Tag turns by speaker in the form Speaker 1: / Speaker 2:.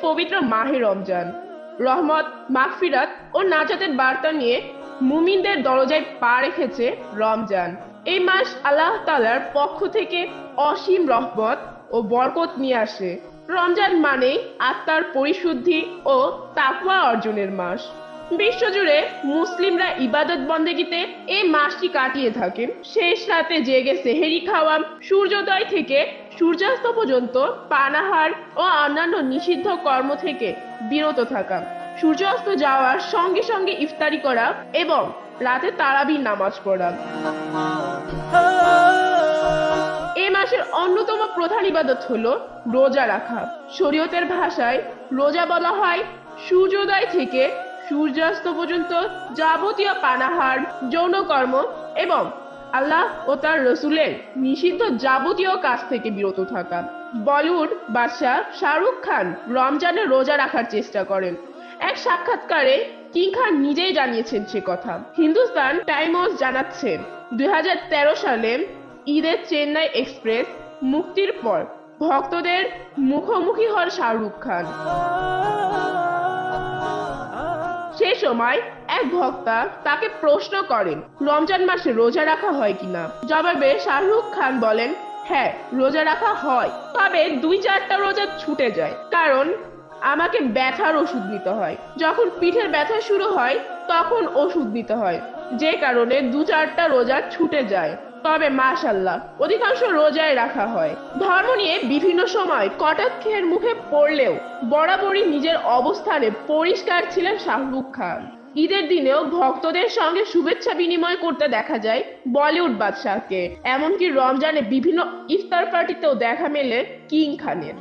Speaker 1: পবিত্র মাহে রমজান রহমত, মাগফিরাত ও নাজাতের বার্তা নিয়ে মুমিনদের দরজায় পা রেখেছে রমজান। এই মাস আল্লাহ তাআলার পক্ষ থেকে অসীম রহমত ও বরকত নিয়ে আসে। রমজান মানে আত্মার পরিশুদ্ধি ও তাকওয়া অর্জনের মাস। বিশ্বজুড়ে মুসলিমরা ইবাদত বন্দেগীতে এই মাসটি কাটিয়ে থাকেন। শেষ রাতে জেগে সেহেরি খাওয়া, সূর্যোদয় থেকে সূর্যাস্ত পর্যন্ত পানাহার ও অন্যান্য নিষিদ্ধ কর্ম থেকে বিরত থাকা, সূর্যাস্ত যাওয়ার সঙ্গে সঙ্গে ইফতারি করা এবং রাতে তারাবির নামাজ পড়া। এই মাসের অন্যতম প্রধান ইবাদত হলো রোজা রাখা। শরীয়তের ভাষায় রোজা বলা হয় সূর্যোদয় থেকে সূর্যাস্ত পর্যন্ত যাবতীয় পানাহার, যৌনকর্ম এবং আল্লাহ ও তার রসুলের নিষিদ্ধ যাবতীয় কাজ থেকে বিরত থাকা। বলিউড বাদশাহ শাহরুখ খান রমজানে রোজা রাখার চেষ্টা করেন। এক সাক্ষাৎকারে কিং খান নিজেই জানিয়েছেন সে কথা। হিন্দুস্তান টাইমস জানাচ্ছে 2013 সালে ঈদের চেন্নাই এক্সপ্রেস মুক্তির পর ভক্তদের মুখোমুখি হন শাহরুখ খান। সে সময় এক ভক্তা তাকে প্রশ্ন করেন রমজান মাসে রোজা রাখা হয় কিনা। জবাবে শাহরুখ খান বলেন, হ্যাঁ রোজা রাখা হয়, তবে 2-4টা রোজা ছুটে যায়, কারণ আমাকে ব্যথার ওষুধ নিতে হয়। যখন পিঠের ব্যথা শুরু হয় তখন ওষুধ নিতে হয়, যে কারণে 2-4টা রোজা ছুটে যায়, তবে মাশাআল্লাহ অধিকাংশ রোজায় রাখা হয়। ধর্ম নিয়ে বিভিন্ন সময় কটাক্ষের মুখে পড়লেও বরাবরই নিজের অবস্থানে পরিষ্কার ছিলেন শাহরুখ খান। ঈদের দিনেও ভক্তদের সঙ্গে শুভেচ্ছা বিনিময় করতে দেখা যায় বলিউড বাদশাহকে। এমনকি রমজানে বিভিন্ন ইফতার পার্টিতেও দেখা মেলে কিং খানের।